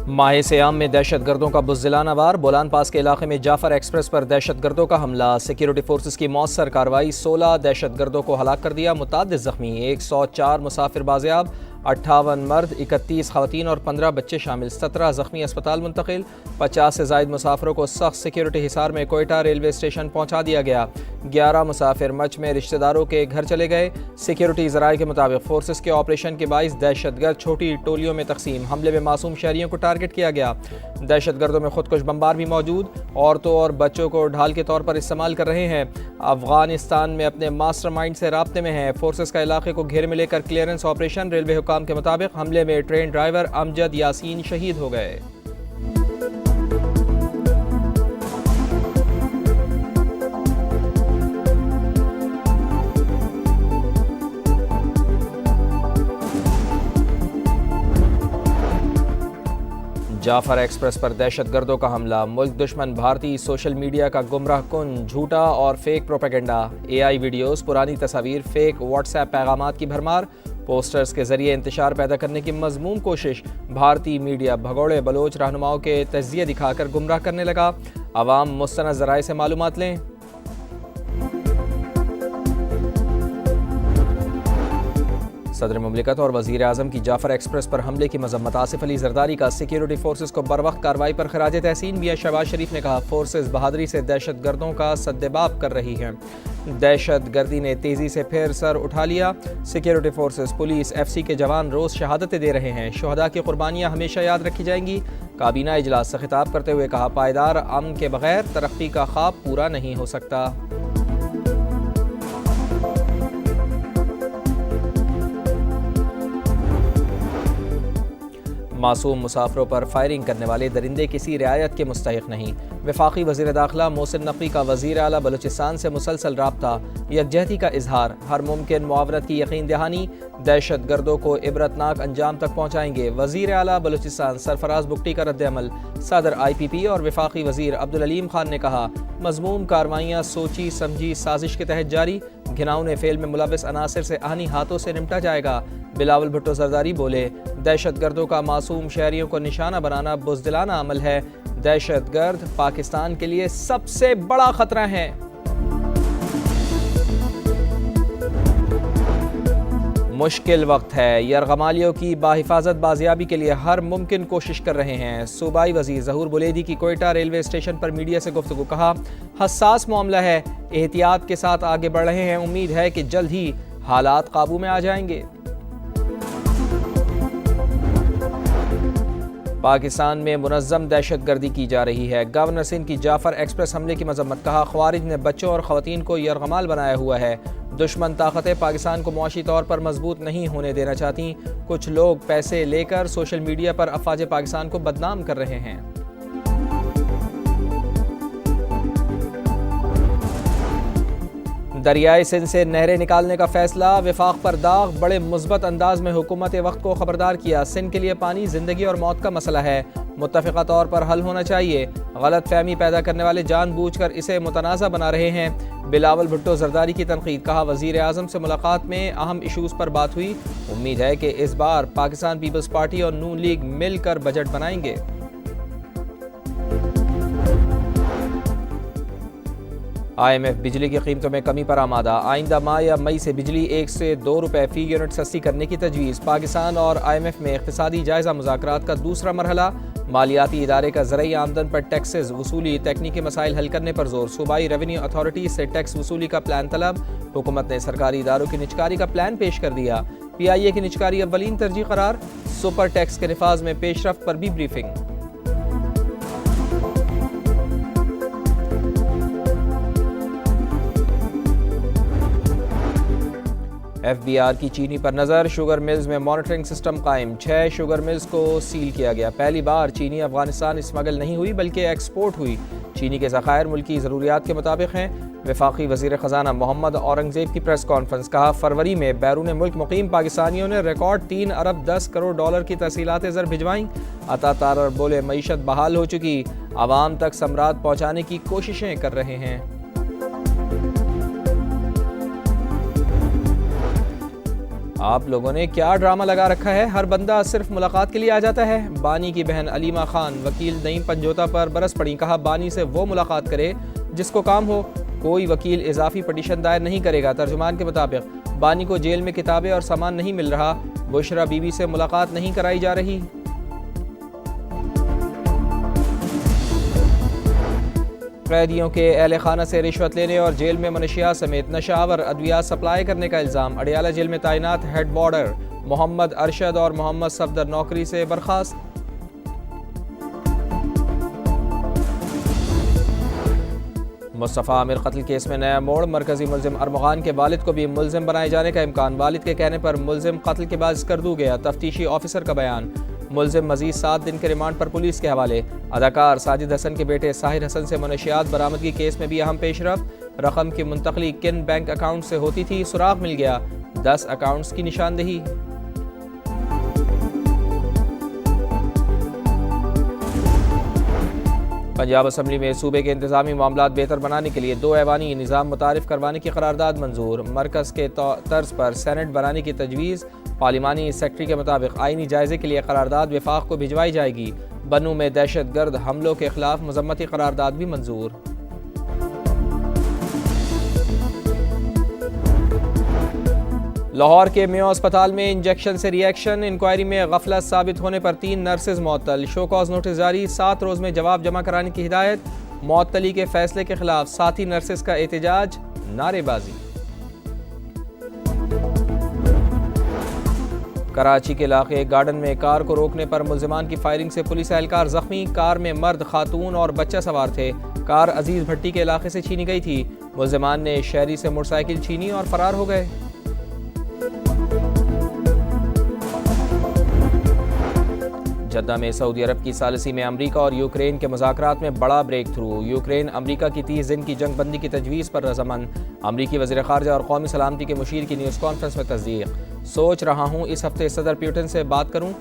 ماہ سیام میں دہشت گردوں کا بزدلانہ وار، بولان پاس کے علاقے میں جعفر ایکسپریس پر دہشت گردوں کا حملہ، سیکیورٹی فورسز کی مؤثر کارروائی، 16 دہشت گردوں کو ہلاک کر دیا، متعدد زخمی، 104 مسافر بازیاب، 58 مرد، 31 خواتین اور 15 بچے شامل، 17 زخمی اسپتال منتقل، 50 سے زائد مسافروں کو سخت سیکیورٹی حصار میں کوئٹہ ریلوے اسٹیشن پہنچا دیا گیا، 11 مسافر مچ میں رشتہ داروں کے گھر چلے گئے۔ سیکیورٹی ذرائع کے مطابق فورسز کے آپریشن کے باعث دہشت گرد چھوٹی ٹولیوں میں تقسیم، حملے میں معصوم شہریوں کو ٹارگٹ کیا گیا۔ دہشت گردوں میں خودکش بمبار بھی موجود، عورتوں اور بچوں کو ڈھال کے طور پر استعمال کر رہے ہیں۔ افغانستان میں اپنے ماسٹر مائنڈ سے رابطے میں ہیں، فورسز کا علاقے کو گھیرے میں لے کر کلیئرنس آپریشن، ریلوے حکام کے مطابق حملے میں ٹرین ڈرائیور امجد یاسین شہید ہو گئے۔ جعفر ایکسپریس پر دہشت گردوں کا حملہ، ملک دشمن بھارتی سوشل میڈیا کا گمراہ کن، جھوٹا اور فیک پروپیگنڈا، اے آئی ویڈیوز، پرانی تصاویر، فیک واٹس ایپ پیغامات کی بھرمار، پوسٹرز کے ذریعے انتشار پیدا کرنے کی مذموم کوشش، بھارتی میڈیا بھگوڑے بلوچ رہنماؤں کے تجزیے دکھا کر گمراہ کرنے لگا۔ عوام مستند ذرائع سے معلومات لیں۔ صدر مملکت اور وزیر اعظم کی جعفر ایکسپریس پر حملے کی مذمت، آصف علی زرداری کا سیکیورٹی فورسز کو بروقت کارروائی پر خراج تحسین، میاں شہباز شریف نے کہا فورسز بہادری سے دہشت گردوں کا سدباب کر رہی ہیں، دہشت گردی نے تیزی سے پھر سر اٹھا لیا، security forces, police, F C کے جوان روز شہادتیں دے رہے ہیں، شہداء کی قربانیاں ہمیشہ یاد رکھی جائیں گی۔ کابینہ اجلاس سے خطاب کرتے ہوئے کہا پائیدار امن کے بغیر ترقی کا خواب پورا نہیں ہو سکتا۔ معصوم مسافروں پر فائرنگ کرنے والے درندے کسی رعایت کے مستحق نہیں، وفاقی وزیر داخلہ محسن نقوی کا وزیر اعلیٰ بلوچستان سے مسلسل رابطہ، یکجہتی کا اظہار، ہر ممکن معاونت کی یقین دہانی، دہشت گردوں کو عبرتناک انجام تک پہنچائیں گے۔ وزیر اعلیٰ بلوچستان سرفراز بگٹی کا رد عمل، صدر آئی پی پی اور وفاقی وزیر عبدالعلیم خان نے کہا مذموم کارروائیاں سوچی سمجھی سازش کے تحت جاری، گھناؤنے فعل میں ملوث عناصر سے آہنی ہاتھوں سے نمٹا جائے گا۔ بلاول بھٹو زرداری بولے دہشت گردوں کا معصوم شہریوں کو نشانہ بنانا بزدلانہ عمل ہے، دہشت گرد پاکستان کے لیے سب سے بڑا خطرہ ہیں۔ مشکل وقت ہے، یرغمالیوں کی باحفاظت بازیابی کے لیے ہر ممکن کوشش کر رہے ہیں، صوبائی وزیر ظہور بلیدی کی کوئٹہ ریلوے اسٹیشن پر میڈیا سے گفتگو، کہا حساس معاملہ ہے، احتیاط کے ساتھ آگے بڑھ رہے ہیں، امید ہے کہ جلد ہی حالات قابو میں آ جائیں گے۔ پاکستان میں منظم دہشت گردی کی جا رہی ہے، گورنر سندھ کی جعفر ایکسپریس حملے کی مذمت، کہا خوارج نے بچوں اور خواتین کو یرغمال بنایا ہوا ہے، دشمن طاقتیں پاکستان کو معاشی طور پر مضبوط نہیں ہونے دینا چاہتی، کچھ لوگ پیسے لے کر سوشل میڈیا پر افواج پاکستان کو بدنام کر رہے ہیں۔ دریائے سندھ سے نہریں نکالنے کا فیصلہ، وفاق پر داغ، بڑے مثبت انداز میں حکومت وقت کو خبردار کیا، سندھ کے لیے پانی زندگی اور موت کا مسئلہ ہے، متفقہ طور پر حل ہونا چاہیے، غلط فہمی پیدا کرنے والے جان بوجھ کر اسے متنازع بنا رہے ہیں۔ بلاول بھٹو زرداری کی تنقید، کہا وزیر اعظم سے ملاقات میں اہم ایشوز پر بات ہوئی، امید ہے کہ اس بار پاکستان پیپلز پارٹی اور نون لیگ مل کر بجٹ بنائیں گے۔ آئی ایم ایف بجلی کی قیمتوں میں کمی پر آمادہ، آئندہ ماہ یا مئی سے بجلی 1 سے 2 روپے فی یونٹ سستی کرنے کی تجویز، پاکستان اور آئی ایم ایف میں اقتصادی جائزہ مذاکرات کا دوسرا مرحلہ، مالیاتی ادارے کا زرعی آمدن پر ٹیکسز وصولی، تکنیکی مسائل حل کرنے پر زور، صوبائی ریونیو اتھارٹی سے ٹیکس وصولی کا پلان طلب، حکومت نے سرکاری اداروں کی نجکاری کا پلان پیش کر دیا، پی آئی اے کی نجکاری اولین ترجیح قرار، سپر ٹیکس کے نفاذ میں پیش رفت پر بھی بریفنگ۔ ایف بی آر کی چینی پر نظر، شوگر ملز میں مانیٹرنگ سسٹم قائم، 6 شوگر ملز کو سیل کیا گیا، پہلی بار چینی افغانستان اسمگل نہیں ہوئی بلکہ ایکسپورٹ ہوئی، چینی کے ذخائر ملکی ضروریات کے مطابق ہیں۔ وفاقی وزیر خزانہ محمد اورنگزیب کی پریس کانفرنس، کہا فروری میں بیرون ملک مقیم پاکستانیوں نے ریکارڈ 3 ارب 10 کروڑ ڈالر کی تحصیلات زر بھجوائیں، عطا تارر بولے معیشت بحال ہو چکی، عوام تک ثمرات پہنچانے کی کوششیں کر رہے ہیں۔ آپ لوگوں نے کیا ڈرامہ لگا رکھا ہے؟ ہر بندہ صرف ملاقات کے لیے آ جاتا ہے۔ بانی کی بہن علیمہ خان وکیل نعیم پنجوتا پر برس پڑیں، کہا بانی سے وہ ملاقات کرے جس کو کام ہو، کوئی وکیل اضافی پٹیشن دائر نہیں کرے گا۔ ترجمان کے مطابق بانی کو جیل میں کتابیں اور سامان نہیں مل رہا، بشرا بی بی سے ملاقات نہیں کرائی جا رہی۔ قیدیوں کے اہل خانہ سے رشوت لینے اور جیل میں منشیات سمیت نشہ آور ادویات سپلائی کرنے کا الزام۔ اڈیالہ جیل میں تعینات ہیڈ وارڈر محمد ارشد اور محمد صفدر نوکری سے برخاست۔ مصطفیٰ عامر قتل کیس میں نیا موڑ، مرکزی ملزم ارمغان کے والد کو بھی ملزم بنائے جانے کا امکان۔ والد کے کہنے پر ملزم قتل کے بعد اسکردو گیا، تفتیشی آفیسر کا بیان۔ ملزم مزید 7 دن کے ریمانڈ پر پولیس کے حوالے۔ اداکار ساجد حسن کے بیٹے ساحر حسن سے منشیات برآمدگی کیس میں بھی اہم پیش رفت۔ رقم کی منتقلی کن بینک اکاؤنٹ سے ہوتی تھی، سراغ مل گیا، 10 اکاؤنٹس کی نشاندہی۔ پنجاب اسمبلی میں صوبے کے انتظامی معاملات بہتر بنانے کے لیے 2 ایوانی نظام متعارف کروانے کی قرارداد منظور۔ مرکز کے طرز پر سینٹ بنانے کی تجویز۔ پارلیمانی سیکرٹری کے مطابق آئینی جائزے کے لیے قرارداد وفاق کو بھجوائی جائے گی۔ بنوں میں دہشت گرد حملوں کے خلاف مذمتی قرارداد بھی منظور۔ لاہور کے میو اسپتال میں انجیکشن سے ری ایکشن، انکوائری میں غفلت ثابت ہونے پر 3 نرسز معطل۔ شو کاز نوٹس جاری، 7 روز میں جواب جمع کرانے کی ہدایت۔ معطلی کے فیصلے کے خلاف ساتھی نرسز کا احتجاج، نعرے بازی۔ کراچی کے علاقے گارڈن میں کار کو روکنے پر ملزمان کی فائرنگ سے پولیس اہلکار زخمی۔ کار میں مرد، خاتون اور بچہ سوار تھے۔ کار عزیز بھٹی کے علاقے سے چھینی گئی تھی۔ ملزمان نے شہری سے موٹر سائیکل چھینی اور فرار ہو گئے۔ جدہ میں سعودی عرب کی ثالثی میں امریکہ اور یوکرین کے مذاکرات میں بڑا بریک تھرو۔ یوکرین امریکہ کی 30 دن کی جنگ بندی کی تجویز پر رضامند۔ امریکی وزیر خارجہ اور قومی سلامتی کے مشیر کی نیوز کانفرنس میں تصدیق۔ سوچ رہا ہوں اس ہفتے صدر پیوٹن سے بات کروں،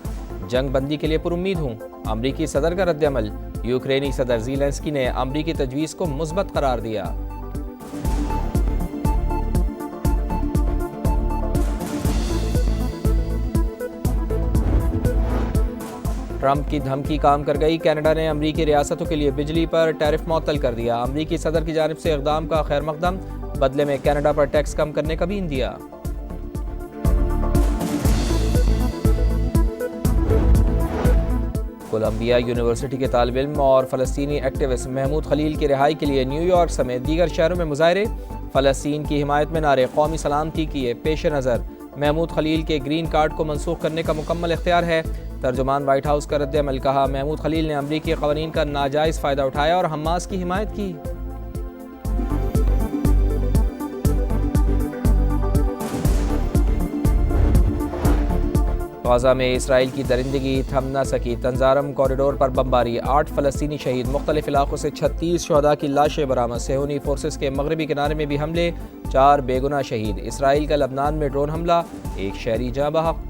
جنگ بندی کے لیے پر امید ہوں۔ امریکی صدر کا رد عمل، یوکرینی صدر زیلنسکی نے امریکی تجویز کو مثبت قرار دیا۔ ٹرمپ کی دھمکی کام کر گئی، کینیڈا نے امریکی ریاستوں کے لیے بجلی پر ٹیرف معطل کر دیا۔ امریکی صدر کی جانب سے اقدام کا خیر مقدم، بدلے میں کینیڈا پر ٹیکس کم کرنے کا بھی عندیہ۔ کولمبیا یونیورسٹی کے طالب علم اور فلسطینی ایکٹیوسٹ محمود خلیل کی رہائی کے لیے نیو یارک سمیت دیگر شہروں میں مظاہرے۔ فلسطین کی حمایت میں نعرے، قومی سلامتی کیے پیش نظر محمود خلیل کے گرین کارڈ کو منسوخ کرنے کا مکمل اختیار ہے۔ ترجمان وائٹ ہاؤس کا رد عمل، کہا محمود خلیل نے امریکی قوانین کا ناجائز فائدہ اٹھایا اور حماس کی حمایت کی۔ غزہ میں اسرائیل کی درندگی تھم نہ سکی، تنظارم کوریڈور پر بمباری، 8 فلسطینی شہید، مختلف علاقوں سے 36 شہداء کی لاشیں برآمد۔ صہیونی فورسز کے مغربی کنارے میں بھی حملے، 4 بے گناہ شہید۔ اسرائیل کا لبنان میں ڈرون حملہ، 1 شہری جاں بحق۔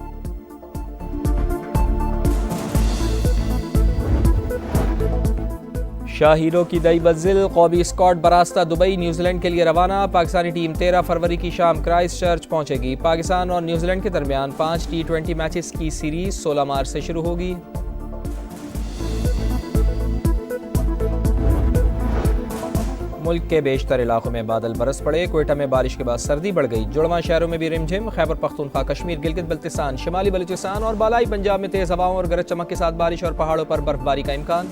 شاہیروں کی دئی منزل، قومی اسکواڈ براستہ دبئی نیوزی لینڈ کے لیے روانہ۔ پاکستانی ٹیم 13 فروری کی شام کرائسٹ چرچ پہنچے گی۔ پاکستان اور نیوزی لینڈ کے درمیان 5 T20 میچز کی سیریز 16 مارچ سے شروع ہوگی۔ ملک کے بیشتر علاقوں میں بادل برس پڑے، کوئٹہ میں بارش کے بعد سردی بڑھ گئی، جڑواں شہروں میں بھی رمجھم۔ خیبر پختونخوا، کشمیر، گلگت بلتستان، شمالی بلوچستان اور بالائی پنجاب میں تیز ہواؤں اور گرج چمک کے ساتھ بارش اور پہاڑوں پر برف باری کا امکان۔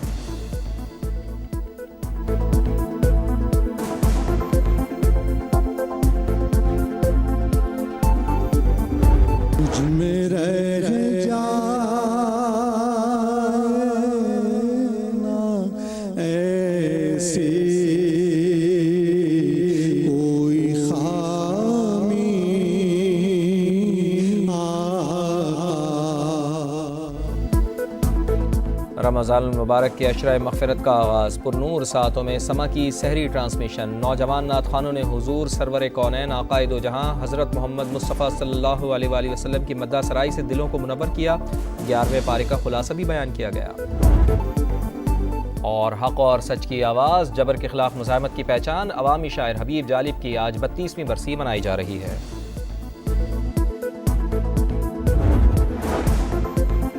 رمضان المبارک کے عشرہ مغفرت کا آغاز، پرنور ساعتوں میں سما کی سحری ٹرانسمیشن۔ نوجوان نعت خوانوں نے حضور سرور کونین آقائے دو جہاں حضرت محمد مصطفیٰ صلی اللہ علیہ وآلہ وسلم کی مدح سرائی سے دلوں کو منور کیا۔ 11ویں پارے کا خلاصہ بھی بیان کیا گیا۔ اور حق اور سچ کی آواز، جبر کے خلاف مزاحمت کی پہچان، عوامی شاعر حبیب جالب کی آج 32ویں برسی منائی جا رہی ہے۔